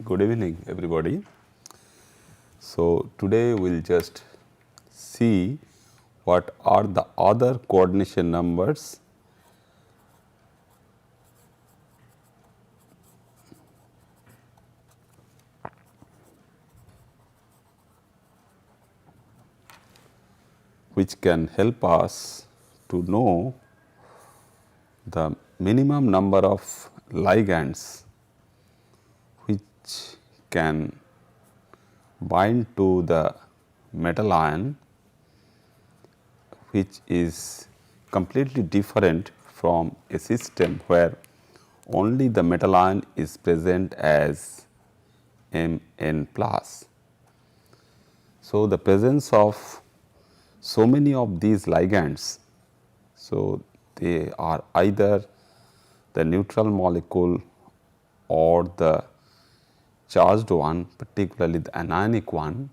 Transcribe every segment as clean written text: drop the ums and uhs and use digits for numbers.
Good evening everybody. So, today we will just see what are the other coordination numbers which can help us to know the minimum number of ligands which can bind to the metal ion, which is completely different from a system where only the metal ion is present as Mn plus. So, the presence of so many of these ligands, so they are either the neutral molecule or the charged one, particularly the anionic one,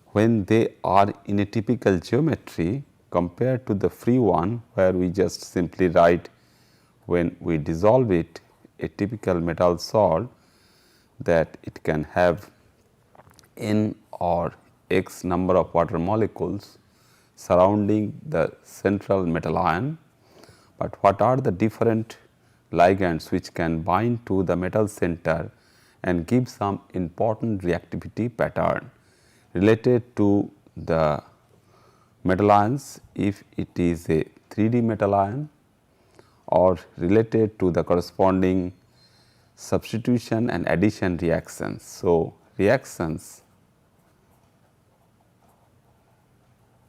when they are in a typical geometry compared to the free one where we just simply write when we dissolve it a typical metal salt that it can have n or x number of water molecules surrounding the central metal ion, but what are the different ligands which can bind to the metal center and give some important reactivity pattern related to the metal ions if it is a 3D metal ion or related to the corresponding substitution and addition reactions. So, reactions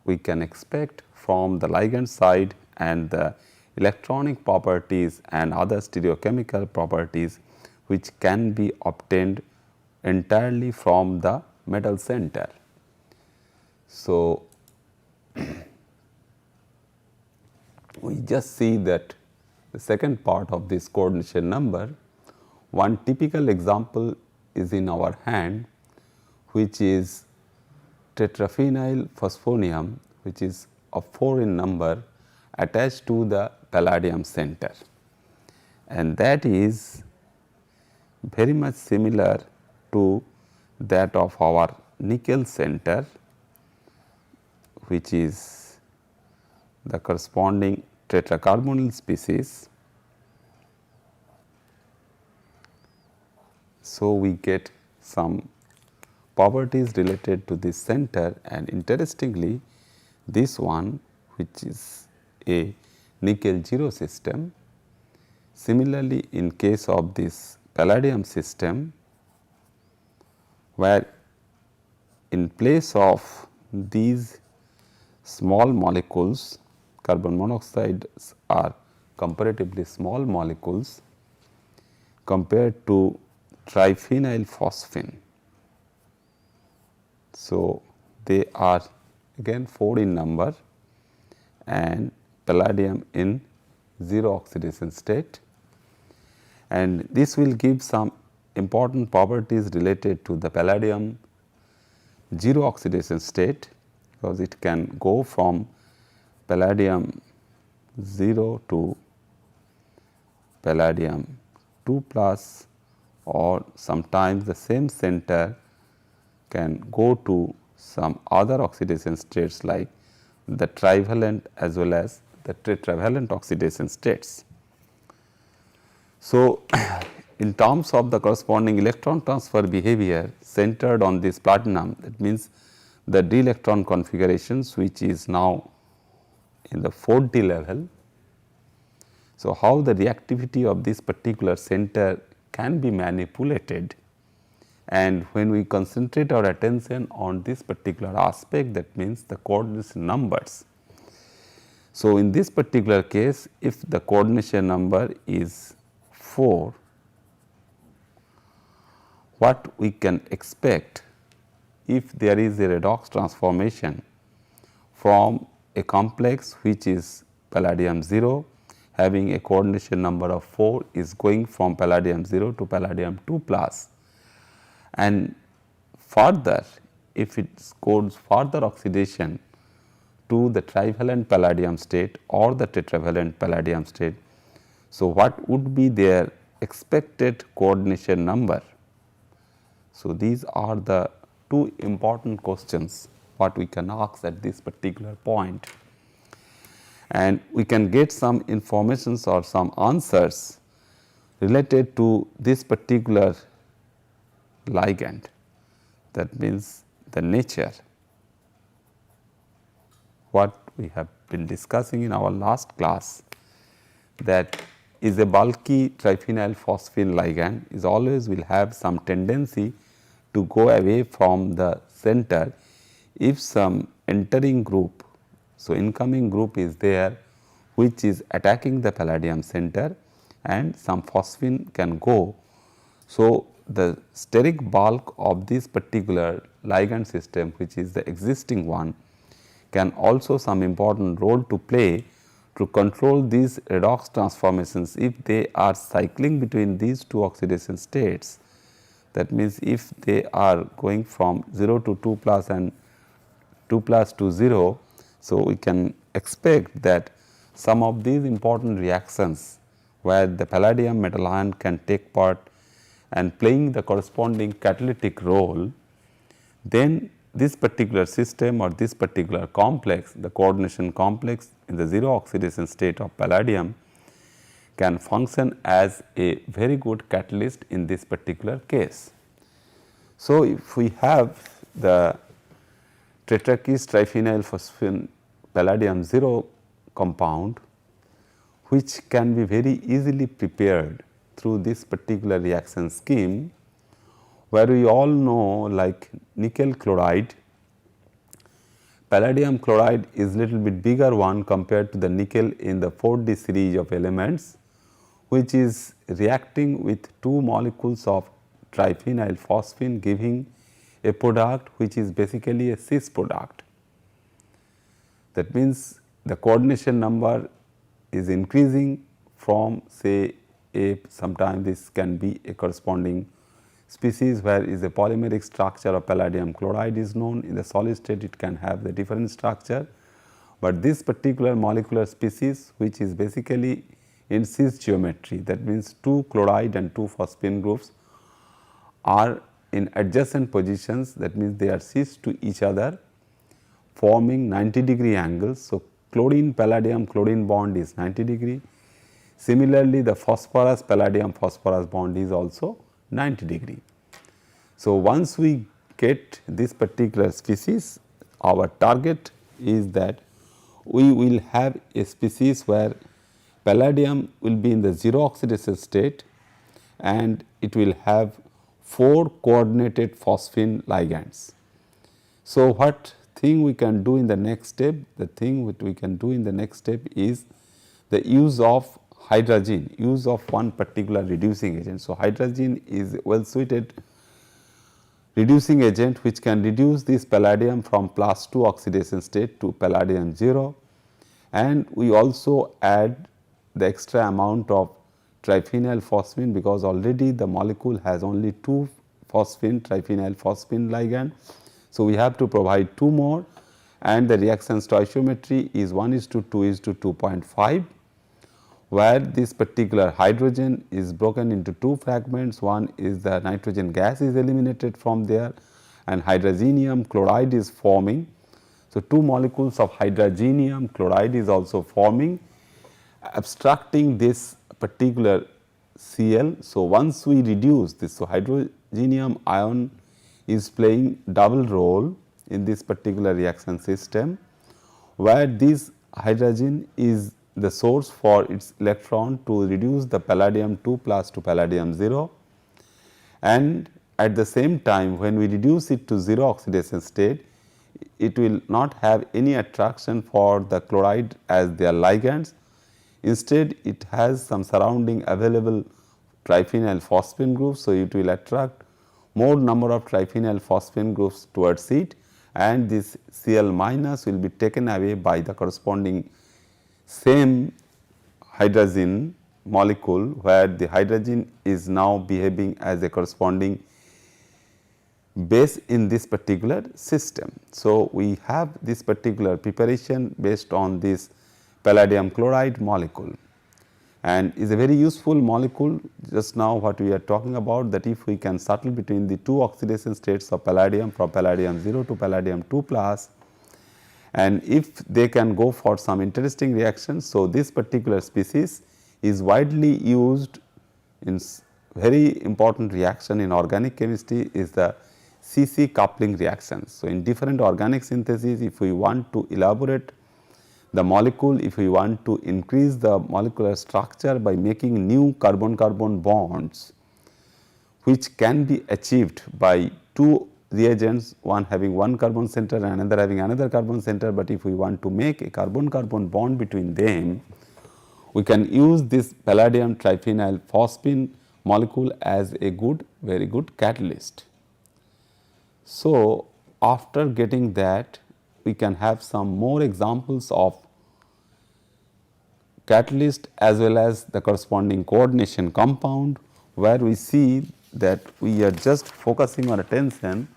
we can expect from the ligand side and the electronic properties and other stereochemical properties which can be obtained entirely from the metal center. So, we just see that the second part of this coordination number, one typical example is in our hand, which is tetraphenyl phosphonium, which is of 4 in number attached to the palladium center, and that is very much similar to that of our nickel center, which is the corresponding tetracarbonyl species. So, we get some properties related to this center, and interestingly this one which is a nickel 0 system. Similarly, in case of this palladium system, where in place of these small molecules, carbon monoxide are comparatively small molecules compared to triphenyl phosphine. So, they are again 4 in number and palladium in 0 oxidation state, and this will give some important properties related to the palladium 0 oxidation state, because it can go from palladium 0 to palladium 2 plus, or sometimes the same center can go to some other oxidation states like the trivalent as well as the tetravalent oxidation states. So, in terms of the corresponding electron transfer behavior centered on this platinum, that means the d electron configurations which is now in the 4D level. So, how the reactivity of this particular center can be manipulated, and when we concentrate our attention on this particular aspect, that means the coordination numbers. So, in this particular case, if the coordination number is 4, what we can expect if there is a redox transformation from a complex which is palladium 0 having a coordination number of 4 is going from palladium 0 to palladium 2 plus, and further if it goes further oxidation to the trivalent palladium state or the tetravalent palladium state. So, what would be their expected coordination number? So, these are the two important questions what we can ask at this particular point, and we can get some informations or some answers related to this particular ligand, that means the nature what we have been discussing in our last class, that is a bulky triphenyl phosphine ligand is always will have some tendency to go away from the center if some entering group. So, incoming group is there which is attacking the palladium center and some phosphine can go. So, the steric bulk of this particular ligand system, which is the existing one, can also some important role to play to control these redox transformations if they are cycling between these two oxidation states. That means, if they are going from 0 to 2 plus and 2 plus to 0. So, we can expect that some of these important reactions where the palladium metal ion can take part and playing the corresponding catalytic role, then this particular system or this particular complex, the coordination complex in the 0 oxidation state of palladium can function as a very good catalyst in this particular case. So, if we have the tetrakis triphenyl phosphine palladium 0 compound, which can be very easily prepared through this particular reaction scheme, where we all know like nickel chloride, palladium chloride is little bit bigger one compared to the nickel in the 4D series of elements, which is reacting with two molecules of triphenyl phosphine giving a product which is basically a cis product. That means, the coordination number is increasing from say a sometime this can be a corresponding species where is a polymeric structure of palladium chloride is known. In the solid state it can have the different structure, but this particular molecular species which is basically in cis geometry, that means two chloride and two phosphine groups are in adjacent positions, that means they are cis to each other forming 90-degree angles. So, chlorine palladium chlorine bond is 90-degree. Similarly, the phosphorus palladium phosphorus bond is also 90-degree. So, once we get this particular species, our target is that we will have a species where palladium will be in the 0 oxidation state and it will have 4 coordinated phosphine ligands. So, what thing we can do in the next step? The thing which we can do in the next step is the use of hydrazine, use of one particular reducing agent. So, hydrazine is well suited reducing agent which can reduce this palladium from +2 oxidation state to palladium 0, and we also add the extra amount of triphenyl phosphine, because already the molecule has only 2 phosphine triphenyl phosphine ligand. So, we have to provide 2 more, and the reaction stoichiometry is 1:2:2.5, where this particular hydrogen is broken into 2 fragments. One is the nitrogen gas is eliminated from there and hydrazinium chloride is forming. So, 2 molecules of hydrazinium chloride is also forming, abstracting this particular Cl. So, once we reduce this, so hydrogenium ion is playing double role in this particular reaction system, where this hydrogen is the source for its electron to reduce the palladium 2 plus to palladium 0, and at the same time when we reduce it to 0 oxidation state, it will not have any attraction for the chloride as their ligands. Instead, it has some surrounding available triphenyl phosphine groups. So, it will attract more number of triphenyl phosphine groups towards it, and this Cl minus will be taken away by the corresponding same hydrazine molecule, where the hydrogen is now behaving as a corresponding base in this particular system. So, we have this particular preparation based on this palladium chloride molecule. and is a very useful molecule. Just now what we are talking about, that if we can settle between the two oxidation states of palladium from palladium 0 to palladium 2 plus, and if they can go for some interesting reactions. So, this particular species is widely used in very important reaction in organic chemistry is the C-C coupling reactions. So, in different organic synthesis, if we want to elaborate the molecule, if we want to increase the molecular structure by making new carbon-carbon bonds, which can be achieved by two reagents, one having one carbon center and another having another carbon center, but if we want to make a carbon-carbon bond between them, we can use this palladium triphenyl phosphine molecule as a very good catalyst. So, after getting that, we can have some more examples of catalyst as well as the corresponding coordination compound, where we see that we are just focusing our attention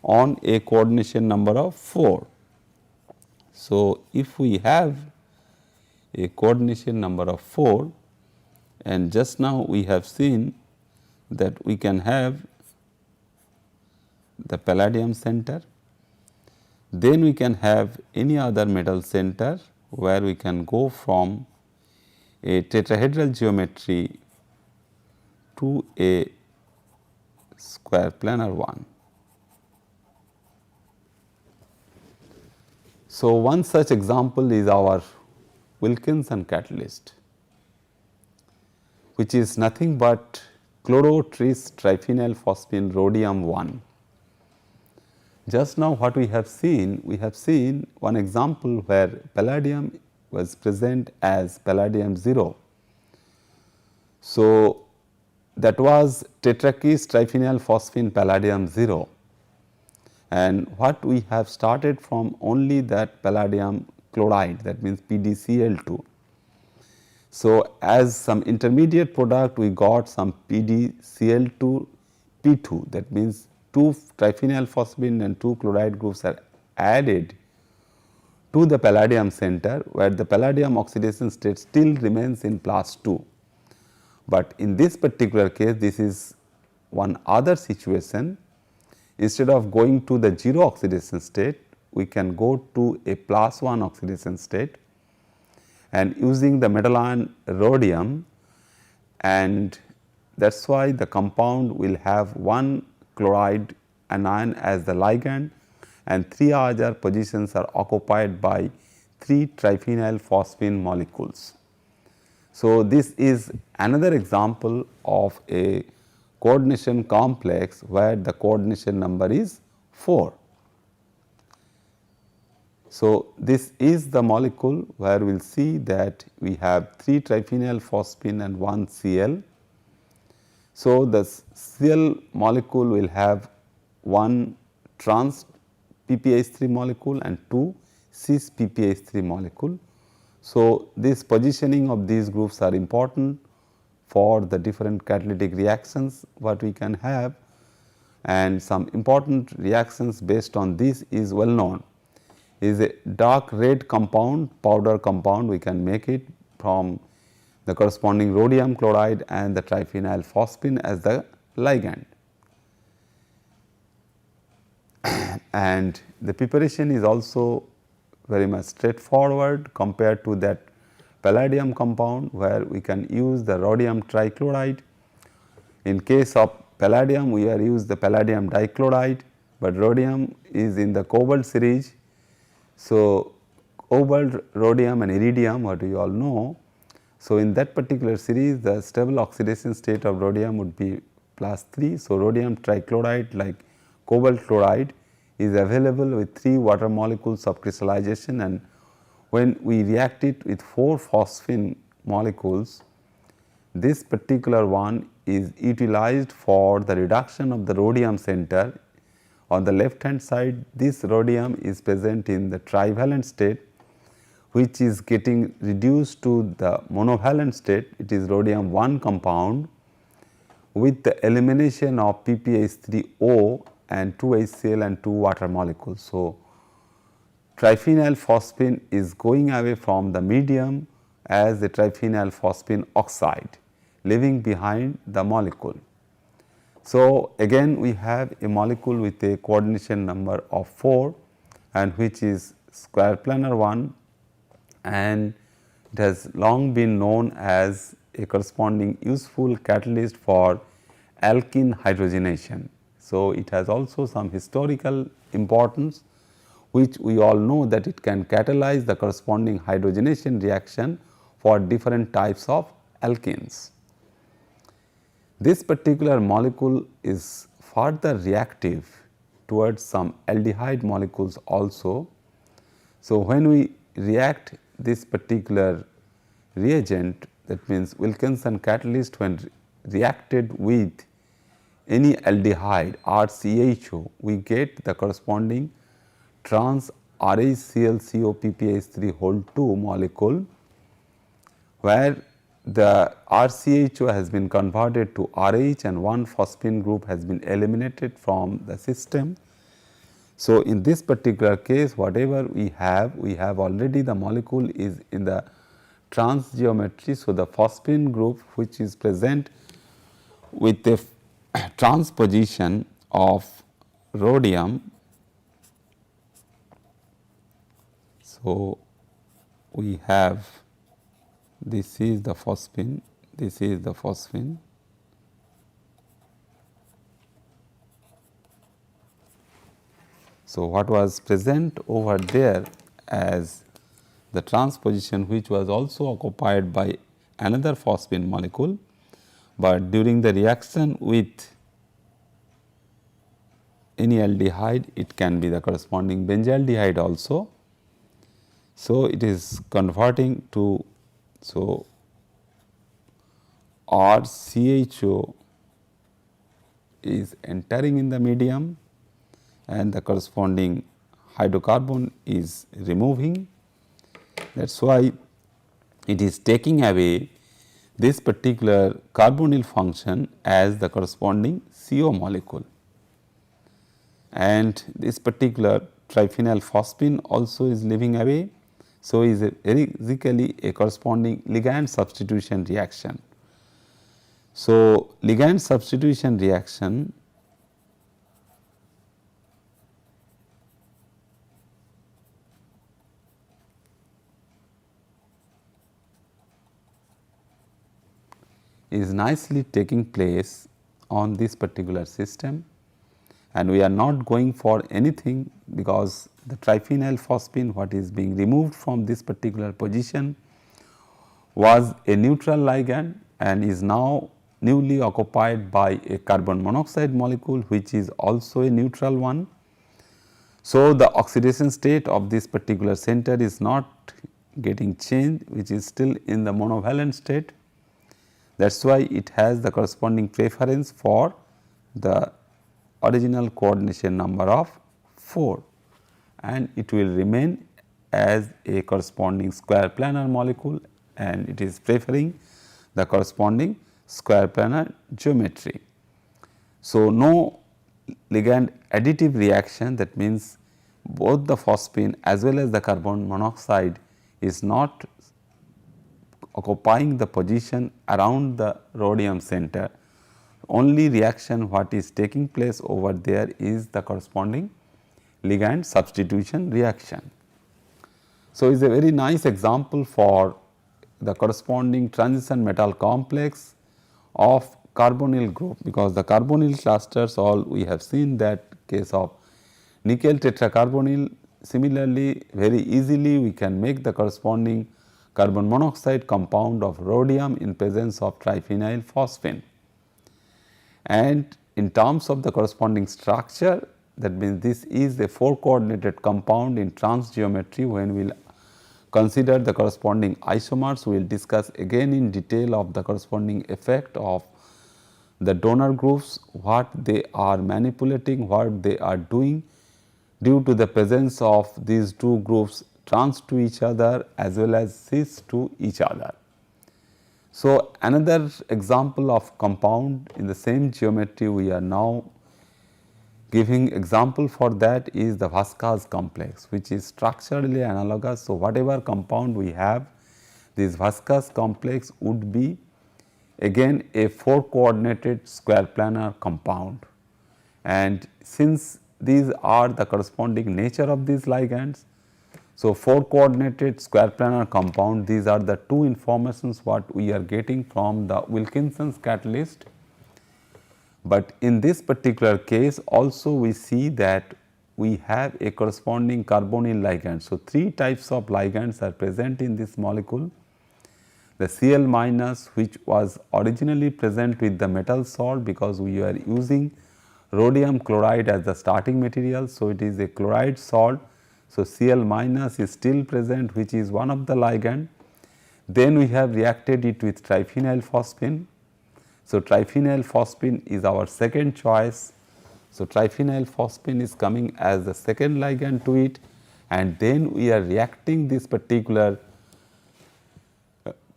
on a coordination number of 4. So, if we have a coordination number of 4, and just now we have seen that we can have the palladium center, then we can have any other metal center where we can go from a tetrahedral geometry to a square planar one. So, one such example is our Wilkinson catalyst, which is nothing but chlorotris triphenyl phosphine rhodium 1. Just now what we have seen one example where palladium was present as palladium 0. So, that was tetrakis triphenyl phosphine palladium 0, and what we have started from only that palladium chloride, that means PdCl2. So, as some intermediate product we got some PdCl2 P2, that means 2 triphenyl phosphine and 2 chloride groups are added to the palladium center, where the palladium oxidation state still remains in +2. But in this particular case, this is one other situation. Instead of going to the 0 oxidation state, we can go to a +1 oxidation state, and using the metal ion rhodium, and that is why the compound will have one chloride anion as the ligand, and 3 other positions are occupied by 3 triphenyl phosphine molecules. So, this is another example of a coordination complex where the coordination number is 4. So, this is the molecule where we will see that we have 3 triphenyl phosphine and 1 Cl. So, the Cl molecule will have 1 trans PPH3 molecule and 2 cis PPH3 molecule. So, this positioning of these groups are important for the different catalytic reactions what we can have, and some important reactions based on this is well known. Is a dark red compound, powder compound, we can make it from the corresponding rhodium chloride and the triphenyl phosphine as the ligand. And the preparation is also very much straightforward compared to that palladium compound, where we can use the rhodium trichloride. In case of palladium, we are use the palladium dichloride, but rhodium is in the cobalt series. So, cobalt, rhodium and iridium, what we all know. So, in that particular series, the stable oxidation state of rhodium would be +3. So, rhodium trichloride like cobalt chloride is available with 3 water molecules of crystallization, and when we react it with 4 phosphine molecules, this particular one is utilized for the reduction of the rhodium center. On the left hand side, this rhodium is present in the trivalent state, which is getting reduced to the monovalent state. It is rhodium 1 compound with the elimination of PPH3O and 2 HCl and 2 water molecules. So, triphenyl phosphine is going away from the medium, as a triphenyl phosphine oxide leaving behind the molecule. So, again we have a molecule with a coordination number of 4 and which is square planar one, and it has long been known as a corresponding useful catalyst for alkene hydrogenation. So, it has also some historical importance, which we all know that it can catalyze the corresponding hydrogenation reaction for different types of alkenes. This particular molecule is further reactive towards some aldehyde molecules also. So, when we react this particular reagent, that means Wilkinson catalyst, when reacted with any aldehyde RCHO, we get the corresponding trans RHClCO whole 2 molecule, where the RCHO has been converted to RH and one phosphine group has been eliminated from the system. So, in this particular case, whatever we have already the molecule is in the trans geometry. So, the phosphine group which is present with a transposition of rhodium. So, we have this is the phosphine, this is the phosphine. So, what was present over there as the transposition, which was also occupied by another phosphine molecule, but during the reaction with any aldehyde, it can be the corresponding benzaldehyde also. So, it is converting to, so RCHO is entering in the medium and the corresponding hydrocarbon is removing. That is why it is taking away this particular carbonyl function as the corresponding CO molecule, and this particular triphenyl phosphine also is leaving away. So, is basically a corresponding ligand substitution reaction. So, ligand substitution reaction is nicely taking place on this particular system, and we are not going for anything because the triphenyl phosphine what is being removed from this particular position was a neutral ligand and is now newly occupied by a carbon monoxide molecule which is also a neutral one. So, the oxidation state of this particular center is not getting changed, which is still in the monovalent state. That is why it has the corresponding preference for the original coordination number of 4, and it will remain as a corresponding square planar molecule, and it is preferring the corresponding square planar geometry. So, no ligand additive reaction, that means both the phosphine as well as the carbon monoxide is not occupying the position around the rhodium center. Only reaction what is taking place over there is the corresponding ligand substitution reaction. So, it is a very nice example for the corresponding transition metal complex of carbonyl group, because the carbonyl clusters all we have seen that case of nickel tetracarbonyl. Similarly, very easily we can make the corresponding carbon monoxide compound of rhodium in presence of triphenyl phosphine. And in terms of the corresponding structure, that means this is a 4 coordinated compound in trans geometry. When we will consider the corresponding isomers, we will discuss again in detail of the corresponding effect of the donor groups, what they are manipulating, what they are doing due to the presence of these two groups trans to each other as well as cis to each other. So, another example of compound in the same geometry we are now giving example for that is the Vasquez complex, which is structurally analogous. So, whatever compound we have, this viscous complex would be again a 4 coordinated square planar compound. And since these are the corresponding nature of these ligands, so 4 coordinated square planar compound, these are the two informations what we are getting from the Wilkinson's catalyst. But in this particular case also we see that we have a corresponding carbonyl ligand. So, 3 types of ligands are present in this molecule. The Cl minus, which was originally present with the metal salt because we are using rhodium chloride as the starting material. So, it is a chloride salt. So, Cl minus is still present, which is one of the ligand. Then we have reacted it with triphenyl phosphine. So, triphenyl phosphine is our second choice. So, triphenyl phosphine is coming as the second ligand to it, and then we are reacting this particular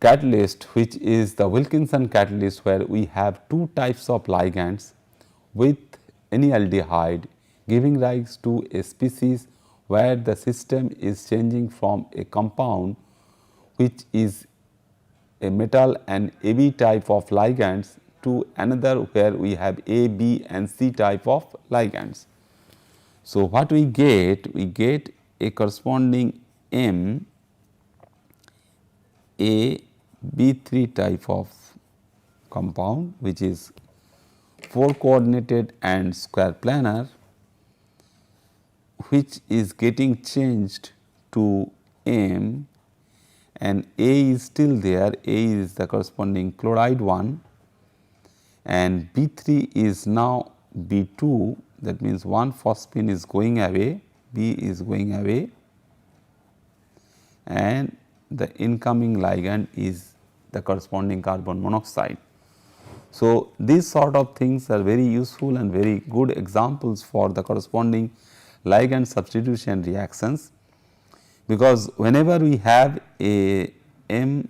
catalyst, which is the Wilkinson catalyst, where we have 2 types of ligands with any aldehyde, giving rise to a species where the system is changing from a compound which is a metal and AB type of ligands to another where we have A, B and C type of ligands. So, what we get a corresponding M A B3 type of compound, which is 4 coordinated and square planar, which is getting changed to M, and A is still there. A is the corresponding chloride one, and B3 is now B2, that means one phosphine is going away, B is going away, and the incoming ligand is the corresponding carbon monoxide. So, these sort of things are very useful and very good examples for the corresponding ligand substitution reactions, because whenever we have a M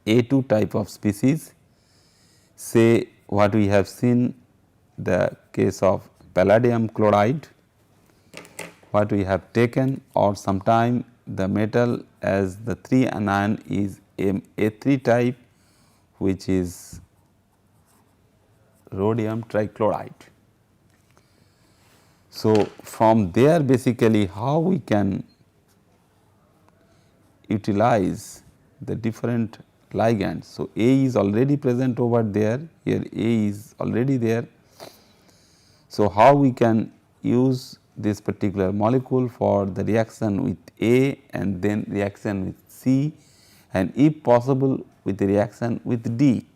A2 type of species, say what we have seen the case of palladium chloride, what we have taken, or sometime the metal as the 3 anion is A3 type, which is rhodium trichloride. So, from there basically how we can utilize the different ligands. So, A is already present over there, here A is already there. So, how we can use this particular molecule for the reaction with A and then reaction with C, and if possible with the reaction with D,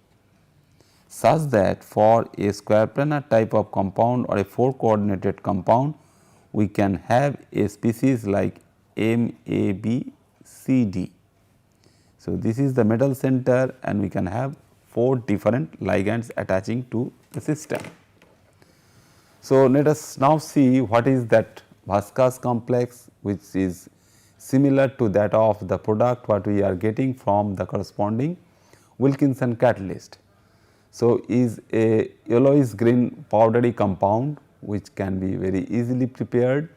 such that for a square planar type of compound or a 4 coordinated compound, we can have a species like MABCD. So, this is the metal center and we can have 4 different ligands attaching to the system. So, let us now see what is that viscous complex, which is similar to that of the product what we are getting from the corresponding Wilkinson catalyst. So, is a yellowish green powdery compound which can be very easily prepared,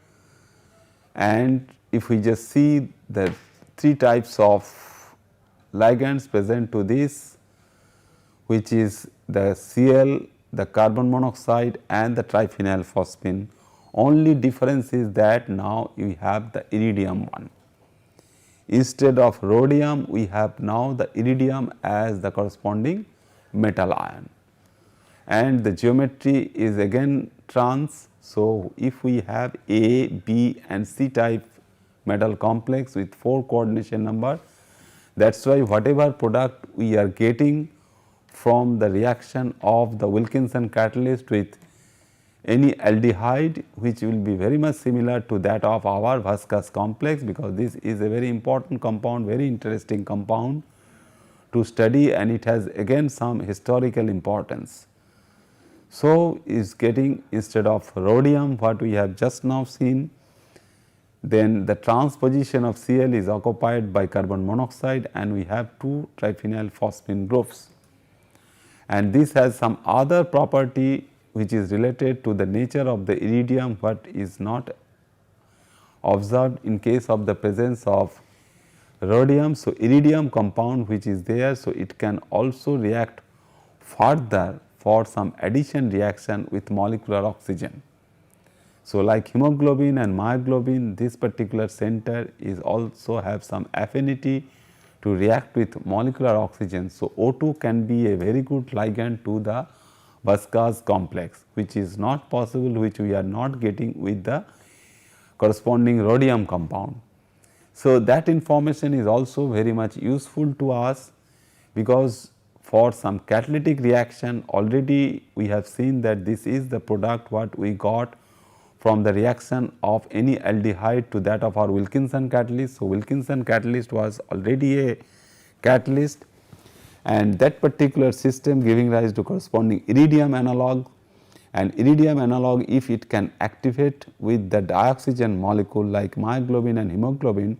and if we just see the 3 types of ligands present to this, which is the Cl, the carbon monoxide and the triphenyl phosphine. Only difference is that now we have the iridium one. Instead of rhodium, we have now the iridium as the corresponding metal ion, and the geometry is again trans. So, if we have A, B and C type metal complex with 4 coordination number, that is why whatever product we are getting from the reaction of the Wilkinson catalyst with any aldehyde, which will be very much similar to that of our viscous complex, because this is a very important compound, very interesting compound to study, and it has again some historical importance. So, is getting instead of rhodium what we have just now seen, then the transposition of Cl is occupied by carbon monoxide and we have 2 triphenyl phosphine groups, and this has some other property which is related to the nature of the iridium, what is not observed in case of the presence of rhodium, so iridium compound which is there, so it can also react further for some addition reaction with molecular oxygen. So, like hemoglobin and myoglobin, this particular center is also have some affinity to react with molecular oxygen. So, O2 can be a very good ligand to the Buskars complex, which is not possible, which we are not getting with the corresponding rhodium compound. So, that information is also very much useful to us, because for some catalytic reaction already we have seen that this is the product what we got from the reaction of any aldehyde to that of our Wilkinson catalyst. So, Wilkinson catalyst was already a catalyst, and that particular system giving rise to corresponding iridium analog, and iridium analog if it can activate with the dioxygen molecule like myoglobin and hemoglobin.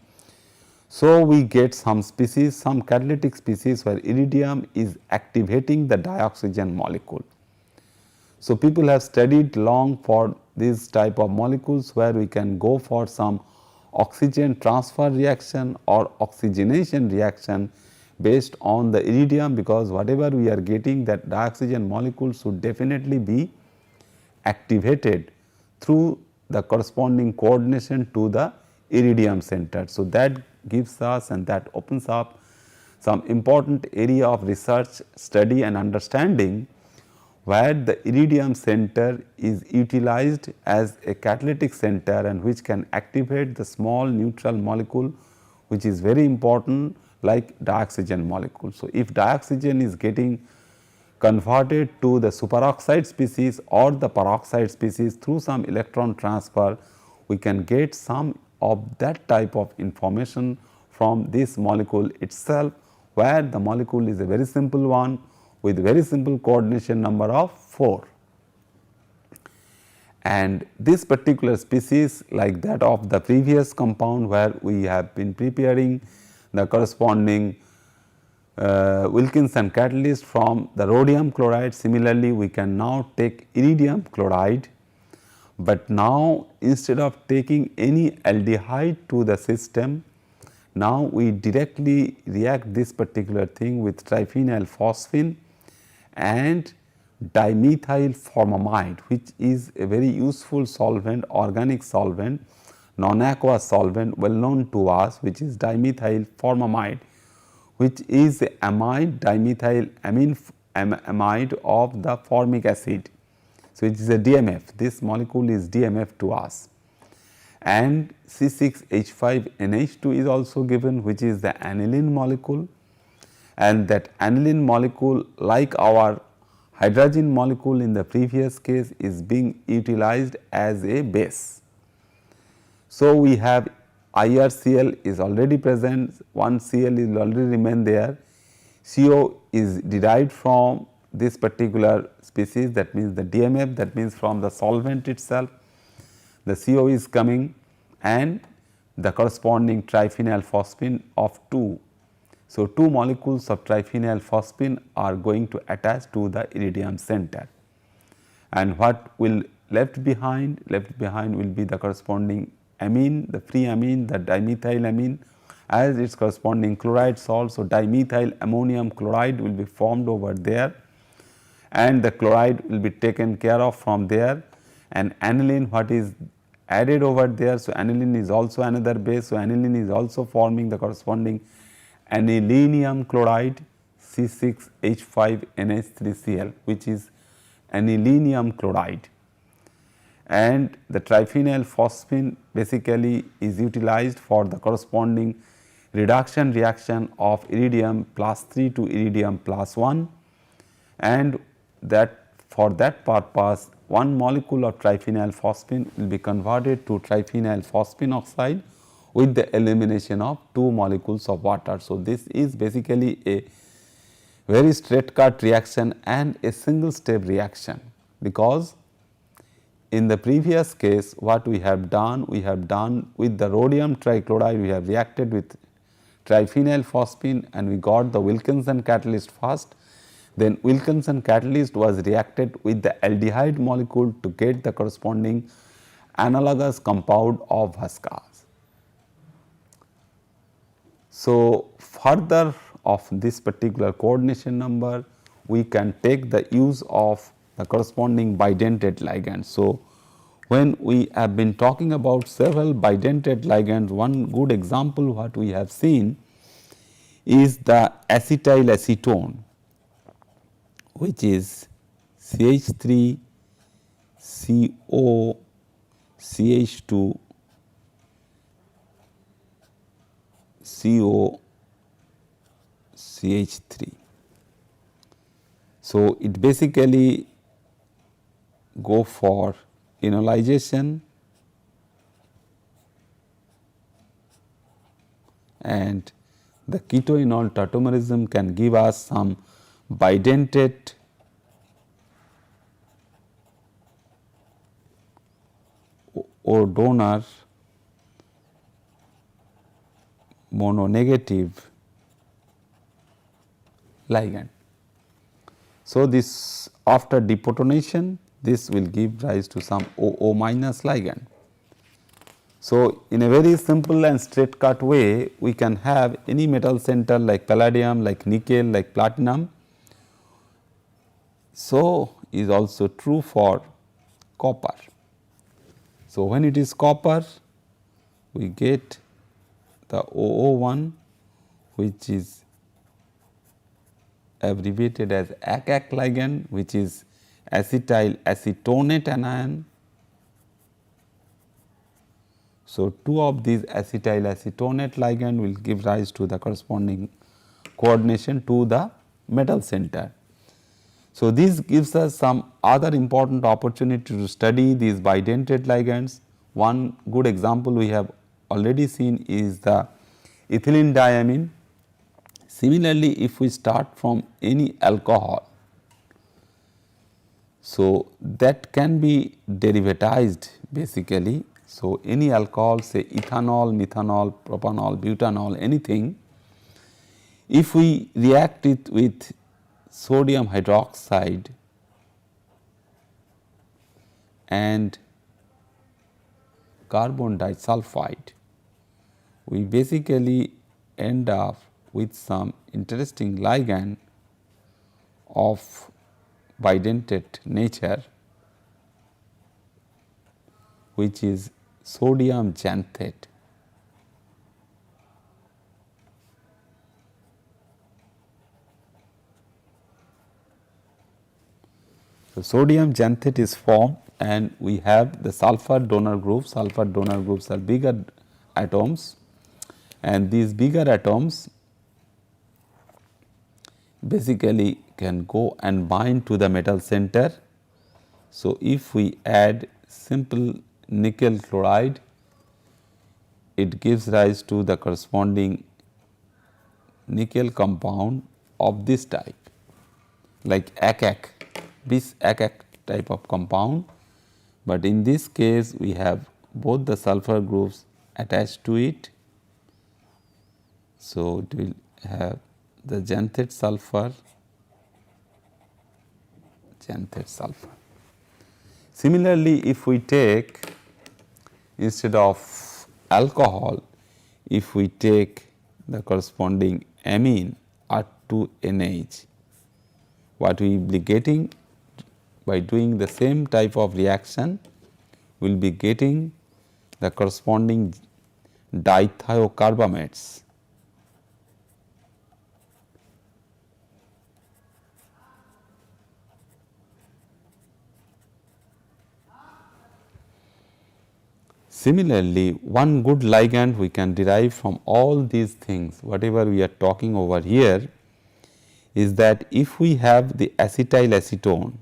So, we get some species, some catalytic species where iridium is activating the dioxygen molecule. So, people have studied long for these type of molecules where we can go for some oxygen transfer reaction or oxygenation reaction based on the iridium, because whatever we are getting, that dioxygen molecule should definitely be activated through the corresponding coordination to the iridium center. So, that gives us and that opens up some important area of research, study and understanding, where the iridium center is utilized as a catalytic center and which can activate the small neutral molecule, which is very important, like dioxygen molecule. So, if dioxygen is getting converted to the superoxide species or the peroxide species through some electron transfer, we can get some of that type of information from this molecule itself, where the molecule is a very simple one with very simple coordination number of 4. And this particular species, like that of the previous compound where we have been preparing the corresponding Wilkinson catalyst from the rhodium chloride, similarly we can now take iridium chloride, but now instead of taking any aldehyde to the system, now we directly react this particular thing with triphenyl phosphine and dimethyl formamide, which is a very useful solvent, organic solvent, non-aqueous solvent well known to us, which is dimethyl formamide, which is the amide dimethyl amide of the formic acid. So, it is a DMF, this molecule is DMF to us, and C6H5NH2 is also given, which is the aniline molecule, and that aniline molecule, like our hydrogen molecule in the previous case, is being utilized as a base. So, we have IRCl is already present, one Cl is already remain there, CO is derived from this particular species, that means the DMF, that means from the solvent itself the CO is coming, and the corresponding triphenyl phosphine of 2. So, 2 molecules of triphenyl phosphine are going to attach to the iridium center, and what will left behind will be the corresponding amine, the free amine, the dimethyl amine as its corresponding chloride salt. So, dimethyl ammonium chloride will be formed over there, and the chloride will be taken care of from there, and aniline what is added over there. So, aniline is also another base. So, aniline is also forming the corresponding anilinium chloride C6H5NH3Cl, which is anilinium chloride, and the triphenyl phosphine basically is utilized for the corresponding reduction reaction of iridium +3 to iridium +1, and that for that purpose one molecule of triphenyl phosphine will be converted to triphenyl phosphine oxide with the elimination of 2 molecules of water. So, this is basically a very straight cut reaction and a single step reaction, because in the previous case what we have done with the rhodium trichloride, we have reacted with triphenyl phosphine and we got the Wilkinson catalyst first. Then Wilkinson catalyst was reacted with the aldehyde molecule to get the corresponding analogous compound of Buskars. So, further of this particular coordination number, we can take the use of the corresponding bidentate ligands. So, when we have been talking about several bidentate ligands, one good example what we have seen is the acetyl acetone, which is CH3 CO CH2 CO CH3. So, it basically go for enolization and the ketoenol tautomerism can give us some bidentate or donor mononegative ligand. So, this after deprotonation, this will give rise to some OO minus ligand. So, in a very simple and straight cut way, we can have any metal center like palladium, like nickel, like platinum. So, is also true for copper. So, when it is copper, we get the OO1, which is abbreviated as ACAC ligand, which is acetyl acetonate anion. So, two of these acetyl acetonate ligand will give rise to the corresponding coordination to the metal center. So, this gives us some other important opportunity to study these bidentate ligands. One good example we have already seen is the ethylene diamine. Similarly, if we start from any alcohol, so that can be derivatized basically. So, any alcohol, say ethanol, methanol, propanol, butanol, anything, if we react it with sodium hydroxide and carbon disulfide, we basically end up with some interesting ligand of bidentate nature, which is sodium xanthate. So, sodium xanthate is formed and we have the sulfur donor groups. Sulfur donor groups are bigger atoms, and these bigger atoms basically can go and bind to the metal center. So, if we add simple nickel chloride, it gives rise to the corresponding nickel compound of this type, like ACAC, this ACAC type of compound, but in this case we have both the sulfur groups attached to it. So, it will have the xanthate sulfur, xanthate sulfur. Similarly, if we take instead of alcohol, if we take the corresponding amine R2NH, what we will be getting by doing the same type of reaction, we will be getting the corresponding dithiocarbamates. Similarly, one good ligand we can derive from all these things, whatever we are talking over here, is that if we have the acetyl acetone,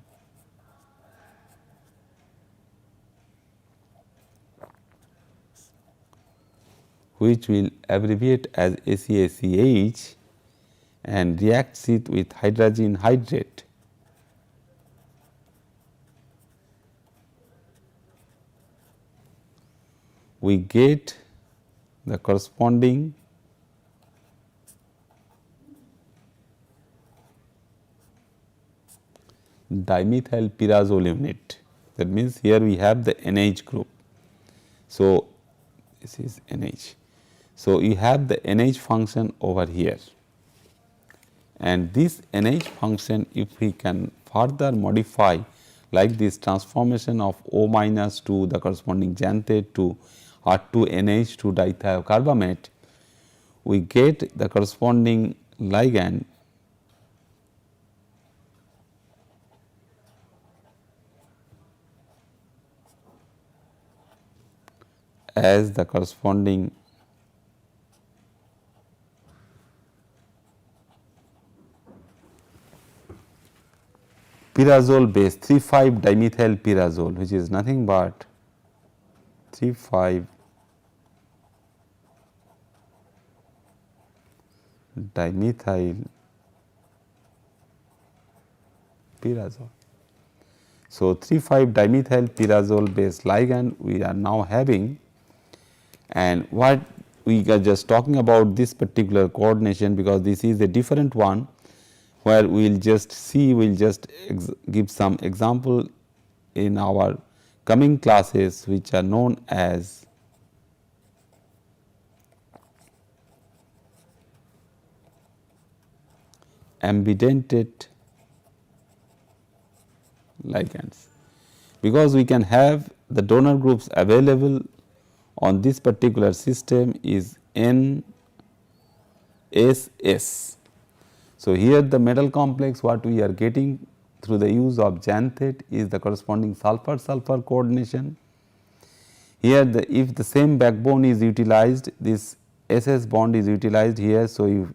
which will abbreviate as ACACH and reacts it with hydrogen hydrate, we get the corresponding dimethyl pyrazole unit. That means, here we have the NH group. So, this is NH. So, you have the NH function over here, and this NH function if we can further modify like this transformation of O minus to the corresponding xanthate to R2NH to dithiocarbamate, we get the corresponding ligand as the corresponding pyrazole base 3,5 dimethyl pyrazole, which is nothing but 3,5 dimethyl pyrazole. So, 3,5 dimethyl pyrazole based ligand we are now having, and what we are just talking about this particular coordination, because this is a different one where we will just see, we will just give some example in our coming classes which are known as ambidentate ligands, because we can have the donor groups available on this particular system is N S S. So, here the metal complex what we are getting through the use of xanthate is the corresponding sulfur sulfur coordination. Here if the same backbone is utilized, this SS bond is utilized here. So, if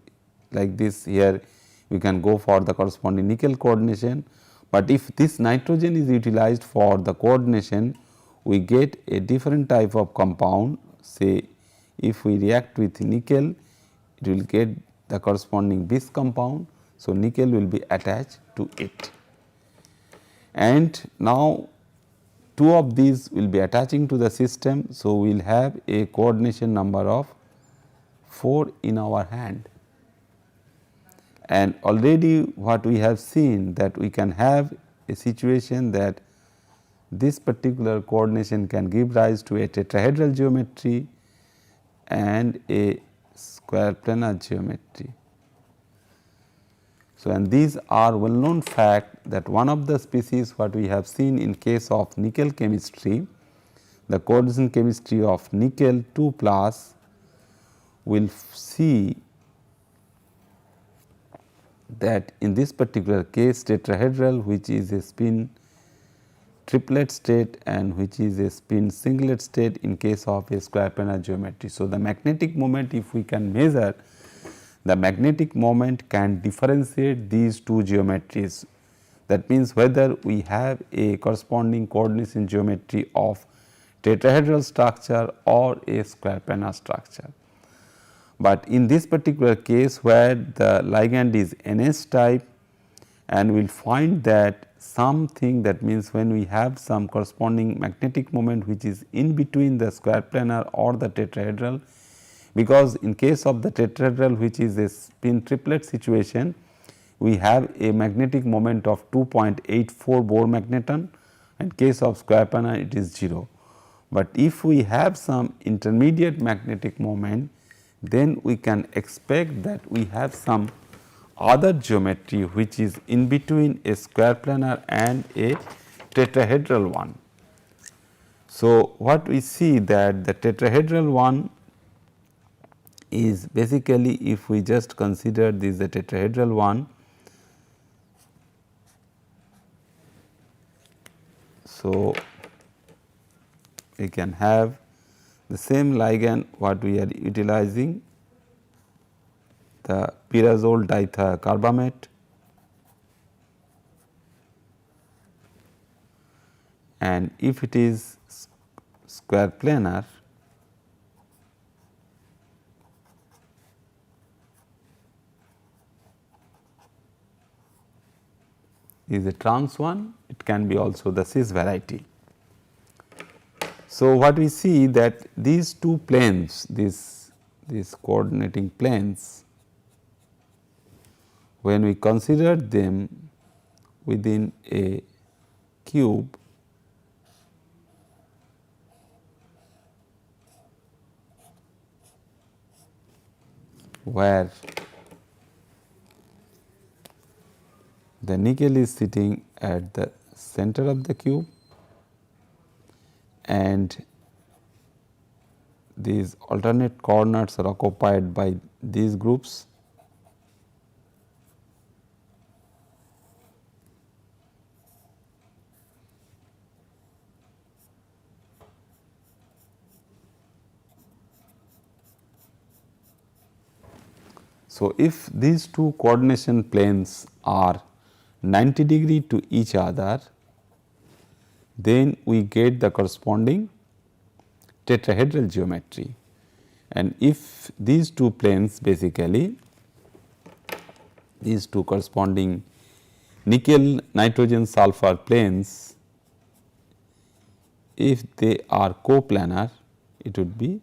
like this here we can go for the corresponding nickel coordination, but if this nitrogen is utilized for the coordination, we get a different type of compound. Say if we react with nickel, it will get the corresponding bis compound. So, nickel will be attached to it, and now two of these will be attaching to the system. So, we will have a coordination number of 4 in our hand, and already what we have seen that we can have a situation that this particular coordination can give rise to a tetrahedral geometry and a square planar geometry. So, and these are well known fact that one of the species what we have seen in case of nickel chemistry, the coordination chemistry of nickel 2 plus will see that in this particular case tetrahedral, which is a spin triplet state and which is a spin singlet state in case of a square planar geometry. So, the magnetic moment if we can measure, the magnetic moment can differentiate these two geometries. That means, whether we have a corresponding coordination geometry of tetrahedral structure or a square planar structure. But in this particular case where the ligand is NS type, and we will find that something, that means when we have some corresponding magnetic moment which is in between the square planar or the tetrahedral, because in case of the tetrahedral which is a spin triplet situation, we have a magnetic moment of 2.84 Bohr magneton, and case of square planar it is 0. But if we have some intermediate magnetic moment, then we can expect that we have some other geometry which is in between a square planar and a tetrahedral one. So, what we see that the tetrahedral one is basically, if we just consider this the tetrahedral one. So, we can have the same ligand what we are utilizing, the pyrazole dithiocarbamate, and if it is square planar, is a trans one, it can be also the cis variety. So, what we see that these two planes, these coordinating planes, when we consider them within a cube, where the nickel is sitting at the center of the cube and these alternate coordinates are occupied by these groups. So, if these two coordination planes are 90° to each other, then we get the corresponding tetrahedral geometry, and if these two planes basically these two corresponding nickel nitrogen sulfur planes, if they are coplanar, it would be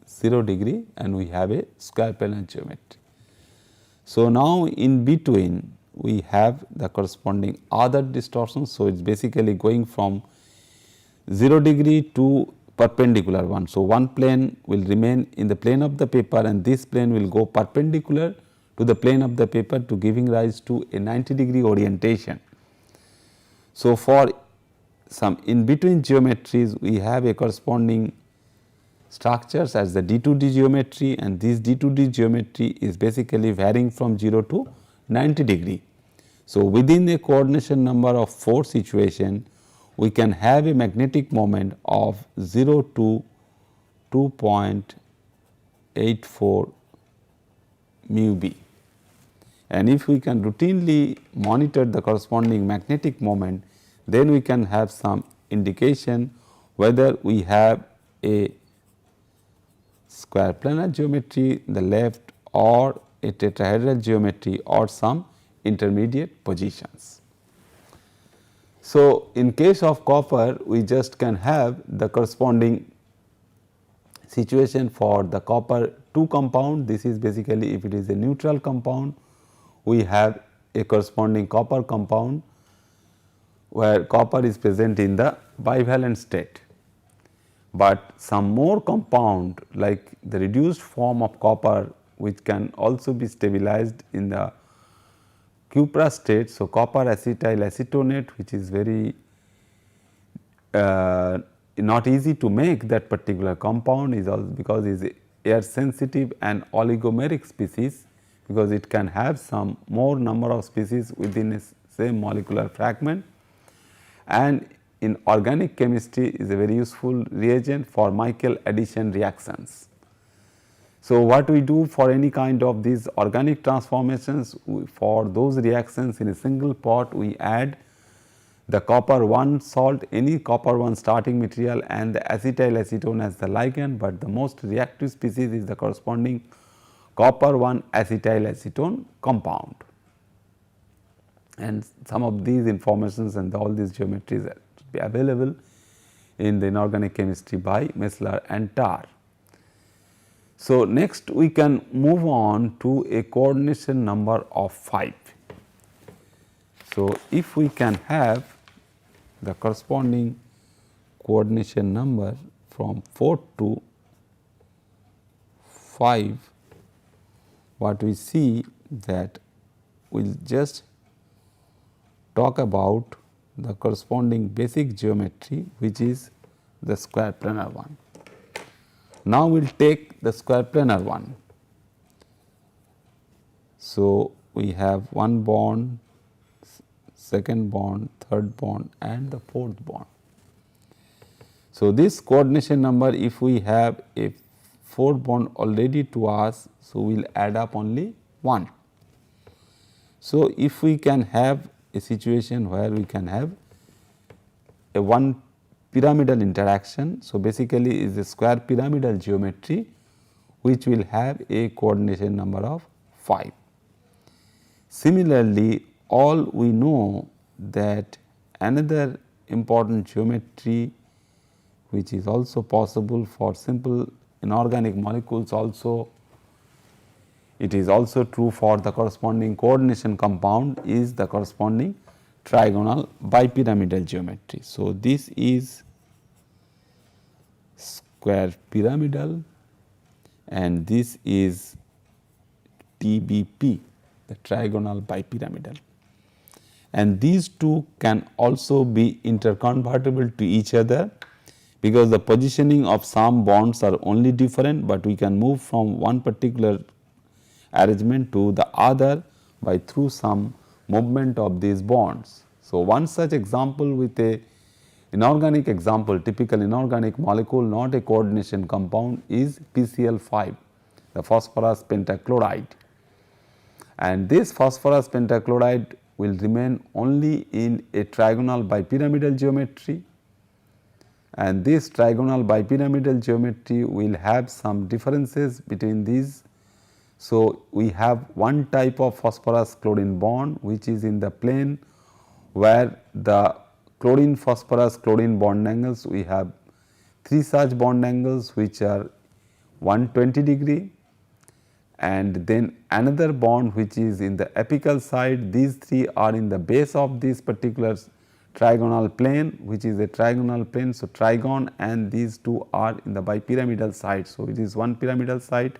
0° and we have a square planar geometry. So, now in between we have the corresponding other distortions. So, it is basically going from 0° to perpendicular one. So, one plane will remain in the plane of the paper and this plane will go perpendicular to the plane of the paper to giving rise to a 90° orientation. So, for some in between geometries we have a corresponding structures as the D2D geometry, and this D2D geometry is basically varying from 0 to 90°. So, within a coordination number of 4 situation, we can have a magnetic moment of 0 to 2.84 mu b, and if we can routinely monitor the corresponding magnetic moment, then we can have some indication whether we have a square planar geometry in the left or a tetrahedral geometry or some intermediate positions. So, in case of copper we just can have the corresponding situation for the copper 2 compound. This is basically if it is a neutral compound, we have a corresponding copper compound where copper is present in the bivalent state. But some more compound like the reduced form of copper which can also be stabilized in the cupra state. So, copper acetyl acetonate, which is very not easy to make that particular compound, is also because it is air sensitive and oligomeric species, because it can have some more number of species within a same molecular fragment, and in organic chemistry is a very useful reagent for Michael addition reactions. So, what we do for any kind of these organic transformations, for those reactions in a single pot we add the copper 1 salt, any copper 1 starting material and the acetyl acetone as the ligand, but the most reactive species is the corresponding copper 1 acetyl acetone compound. And some of these informations and all these geometries are be available in the inorganic chemistry by Messler and Tar. So, next we can move on to a coordination number of 5. So, if we can have the corresponding coordination number from 4 to 5, what we see that we will just talk about the corresponding basic geometry, which is the square planar one. Now, we will take the square planar one. So, we have one bond, second bond, third bond and the fourth bond. So, this coordination number, if we have a fourth bond already to us, so we will add up only 1. So, if we can have a situation where we can have a one pyramidal interaction. So, basically is a square pyramidal geometry which will have a coordination number of 5. Similarly, all we know that another important geometry which is also possible for simple inorganic molecules also, it is also true for the corresponding coordination compound, is the corresponding trigonal bipyramidal geometry. So, this is square pyramidal and this is TBP, the trigonal bipyramidal. And these two can also be interconvertible to each other, because the positioning of some bonds are only different, but we can move from one particular arrangement to the other by through some movement of these bonds. So, one such example with a inorganic example, typical inorganic molecule, not a coordination compound, is PCl5, the phosphorus pentachloride. And this phosphorus pentachloride will remain only in a trigonal bipyramidal geometry, and this trigonal bipyramidal geometry will have some differences between these. So, we have one type of phosphorus chlorine bond which is in the plane, where the chlorine phosphorus chlorine bond angles, we have 3 such bond angles which are 120 degree, and then another bond which is in the apical side. These 3 are in the base of this particular trigonal plane, which is a trigonal plane. So, trigon, and these 2 are in the bipyramidal side. So, it is one pyramidal side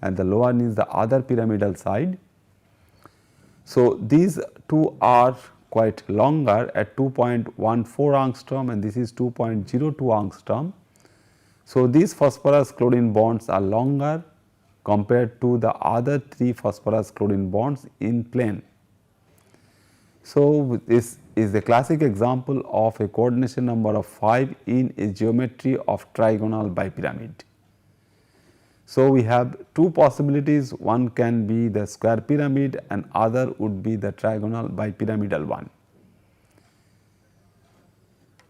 and the lower is the other pyramidal side. So, these 2 are quite longer at 2.14 angstrom, and this is 2.02 angstrom. So, these phosphorus chlorine bonds are longer compared to the other 3 phosphorus chlorine bonds in plane. So, this is a classic example of a coordination number of 5 in a geometry of trigonal bipyramid. So, we have 2 possibilities, one can be the square pyramid and other would be the trigonal bipyramidal one.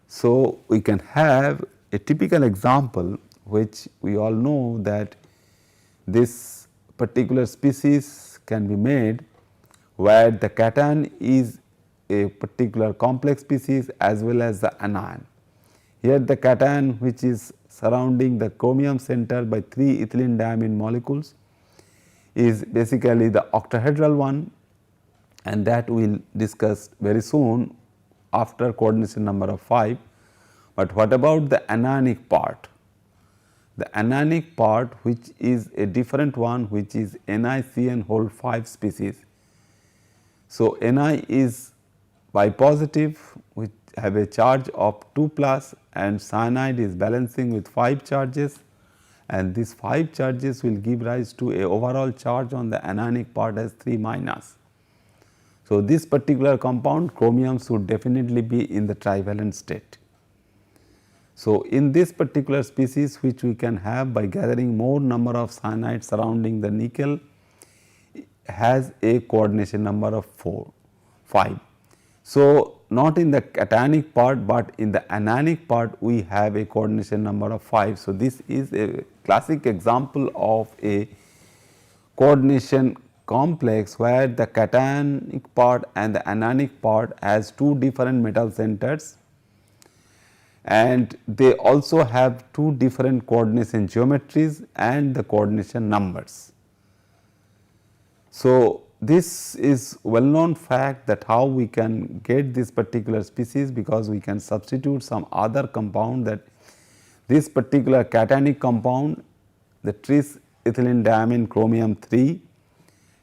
So, we can have a typical example which we all know that this particular species can be made where the cation is a particular complex species as well as the anion. Here the cation which is surrounding the chromium center by 3 ethylene diamine molecules is basically the octahedral one, and that we will discuss very soon after coordination number of 5. But what about the anionic part? The anionic part, which is a different one, which is NiCN whole 5 species. So, Ni is bipositive, which have a charge of 2 plus, and cyanide is balancing with 5 charges, and these 5 charges will give rise to a overall charge on the anionic part as 3 minus. So, this particular compound chromium should definitely be in the trivalent state. So, in this particular species, which we can have by gathering more number of cyanide surrounding the nickel, has a coordination number of 5. So, not in the cationic part, but in the anionic part we have a coordination number of 5. So, this is a classic example of a coordination complex where the cationic part and the anionic part has 2 different metal centers, and they also have 2 different coordination geometries and the coordination numbers. So, this is well known fact that how we can get this particular species, because we can substitute some other compound, that this particular cationic compound, the tris ethylene diamine chromium 3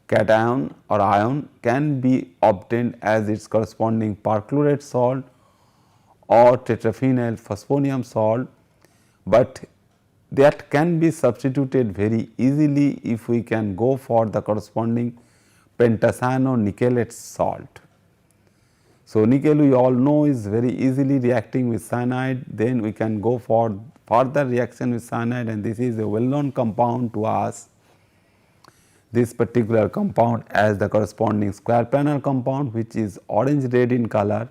cation or ion, can be obtained as its corresponding perchlorate salt or tetraphenyl phosphonium salt, but that can be substituted very easily if we can go for the corresponding pentacyanonickelate salt. So, nickel we all know is very easily reacting with cyanide, then we can go for further reaction with cyanide, and this is a well known compound to us, this particular compound as the corresponding square planar compound, which is orange red in color,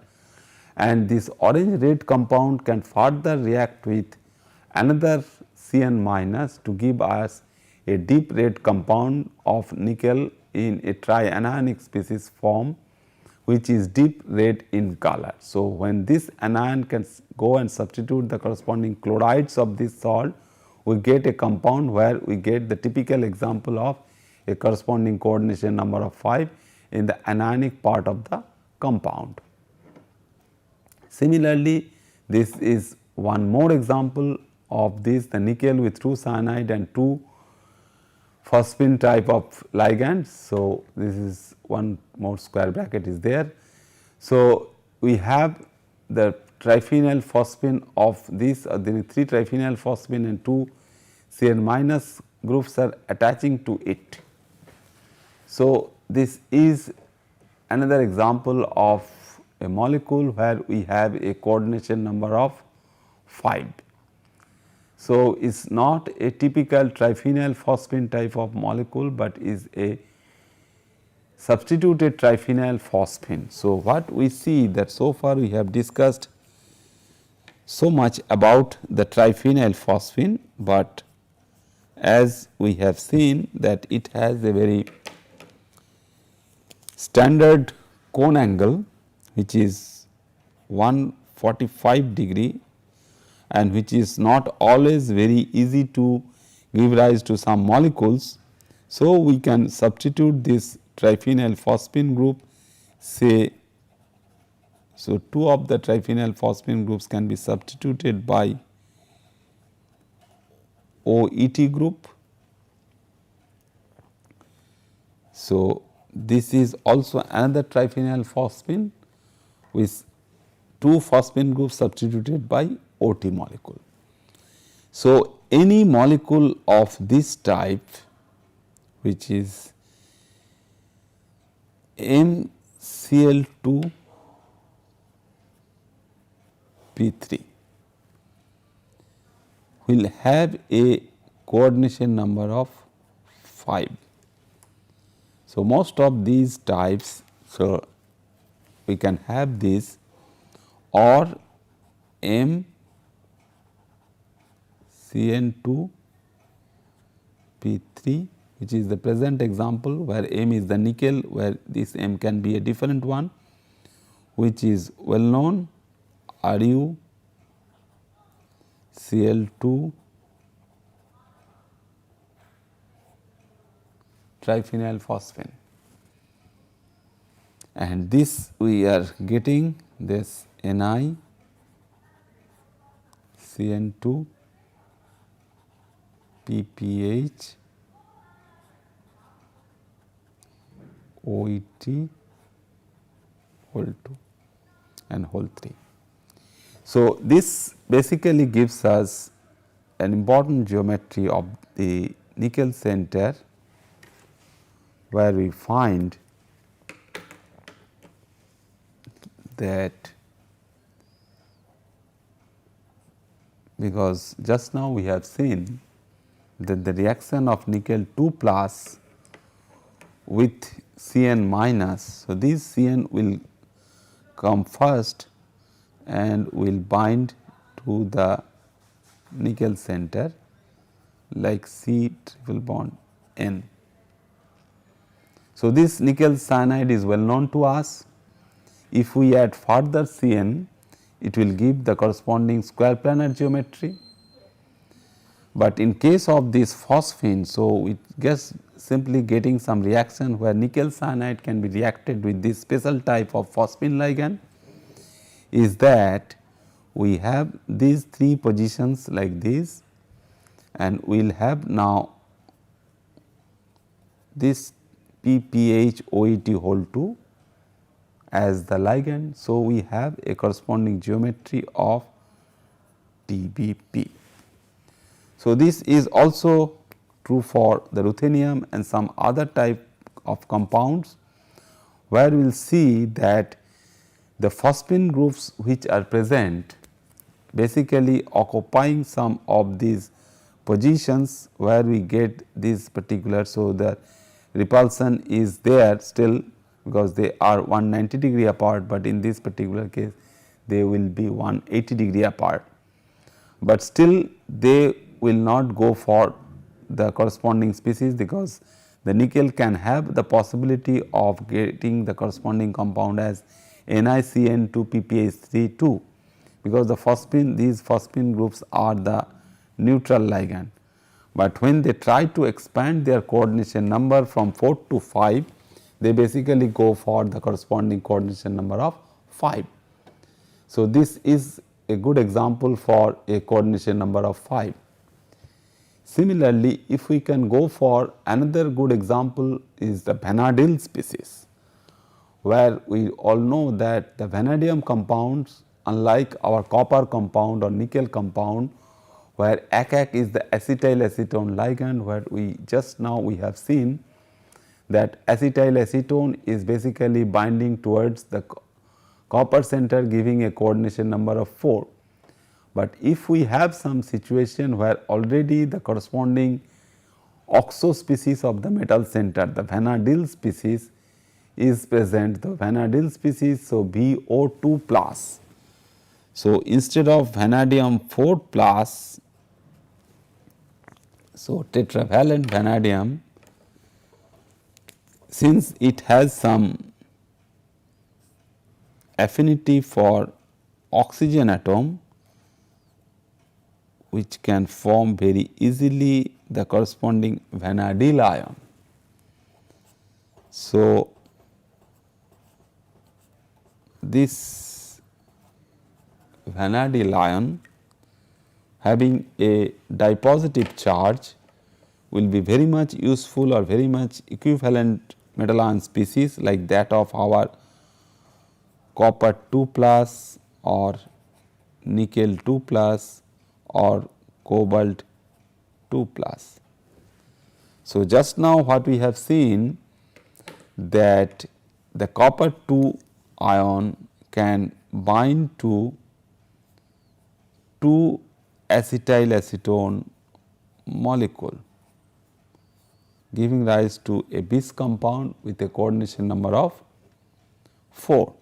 and this orange red compound can further react with another Cn minus to give us a deep red compound of nickel in a trianionic species form, which is deep red in color. So, when this anion can go and substitute the corresponding chlorides of this salt, we get a compound where we get the typical example of a corresponding coordination number of 5 in the anionic part of the compound. Similarly, this is one more example of this, the nickel with 2 cyanide and 2 phosphine type of ligand. So, this is one more square bracket is there. So, we have the triphenyl phosphine of this, there is 3 triphenyl phosphine and 2 CN minus groups are attaching to it. So, this is another example of a molecule where we have a coordination number of 5. So, it is not a typical triphenyl phosphine type of molecule, but is a substituted triphenyl phosphine. So, what we see that so far we have discussed so much about the triphenyl phosphine, but as we have seen that it has a very standard cone angle which is 145 degree and which is not always very easy to give rise to some molecules. So, we can substitute this triphenyl phosphine group, say, so 2 of the triphenyl phosphine groups can be substituted by OET group. So, this is also another triphenyl phosphine with 2 phosphine groups substituted by OT molecule. So, any molecule of this type which is MCl2 P3 will have a coordination number of 5. So, most of these types, so we can have this or MCN2 P3, which is the present example where M is the nickel, where this M can be a different one, which is well known Ru Cl2 triphenyl phosphine, and this we are getting this Ni CN2 PPH OET whole 2 and whole 3. So, this basically gives us an important geometry of the nickel center, where we find that, because just now we have seen that the reaction of nickel 2 plus with Cn minus. So, this Cn will come first and will bind to the nickel center like C triple bond N. So, this nickel cyanide is well known to us. If we add further Cn, it will give the corresponding square planar geometry. But in case of this phosphine, so it gets simply getting some reaction where nickel cyanide can be reacted with this special type of phosphine ligand, is that we have these 3 positions like this, and we will have now this PPH OET whole 2 as the ligand. So, we have a corresponding geometry of TBP. So, this is also true for the ruthenium and some other type of compounds, where we will see that the phosphine groups which are present basically occupying some of these positions where we get this particular. So, the repulsion is there still because they are 190 degree apart, but in this particular case they will be 180 degree apart, but still they will not go for the corresponding species, because the nickel can have the possibility of getting the corresponding compound as NiCN2 PPH3 2, because the phosphine, these phosphine groups are the neutral ligand. But when they try to expand their coordination number from 4 to 5, they basically go for the corresponding coordination number of 5. So, this is a good example for a coordination number of 5. Similarly, if we can go for another good example is the vanadilyl species, where we all know that the vanadium compounds, unlike our copper compound or nickel compound, where ACAC is the acetyl acetone ligand, where we just now we have seen that acetyl acetone is basically binding towards the copper center, giving a coordination number of 4. But if we have some situation where already the corresponding oxo species of the metal center, the vanadilyl species is present, the vanadilyl species, so VO2 plus. So, instead of vanadium 4 plus, so tetravalent vanadium, since it has some affinity for oxygen atom, which can form very easily the corresponding vanadilyl ion. So, this vanadilyl ion having a dipositive charge will be very much useful or very much equivalent metal ion species like that of our copper 2 plus or nickel 2 plus or cobalt 2 plus. So, just now what we have seen that the copper 2 ion can bind to 2 acetyl acetone molecule, giving rise to a bis compound with a coordination number of 4.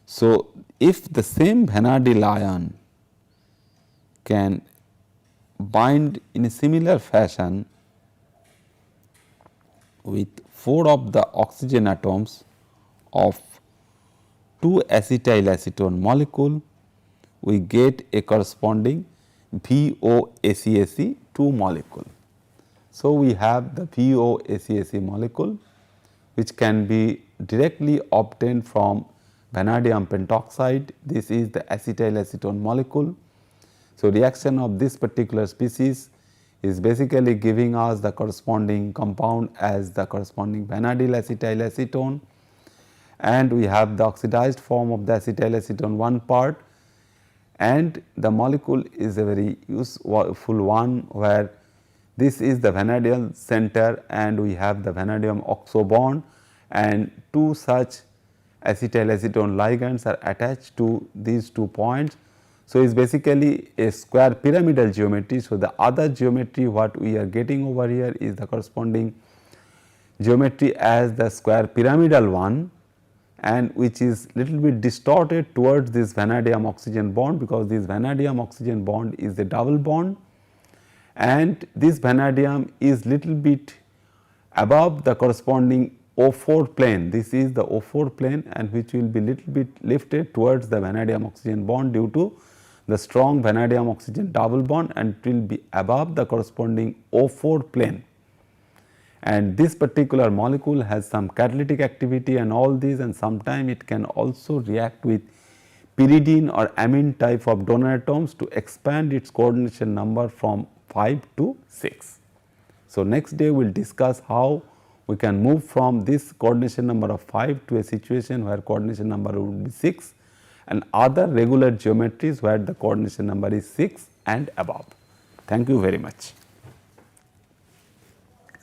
So, if the same vanadilyl ion can bind in a similar fashion with 4 of the oxygen atoms of 2 acetyl acetone molecule, we get a corresponding VOACAC 2 molecule. So, we have the VOACAC molecule which can be directly obtained from vanadium pentoxide. This is the acetyl acetone molecule. So, reaction of this particular species is basically giving us the corresponding compound as the corresponding vanadilyl acetyl acetone, and we have the oxidized form of the acetyl acetone one part, and the molecule is a very useful one where this is the vanadium center and we have the vanadium oxo bond and 2 such acetyl acetone ligands are attached to these 2 points. So, it is basically a square pyramidal geometry. So, the other geometry what we are getting over here is the corresponding geometry as the square pyramidal one, and which is little bit distorted towards this vanadium oxygen bond, because this vanadium oxygen bond is a double bond and this vanadium is little bit above the corresponding O4 plane. This is the O4 plane and which will be little bit lifted towards the vanadium oxygen bond due to the strong vanadium oxygen double bond, and it will be above the corresponding O4 plane. And this particular molecule has some catalytic activity and all these, and sometime it can also react with pyridine or amine type of donor atoms to expand its coordination number from 5 to 6. So, next day we will discuss how we can move from this coordination number of 5 to a situation where coordination number would be 6 and other regular geometries where the coordination number is 6 and above. Thank you very much.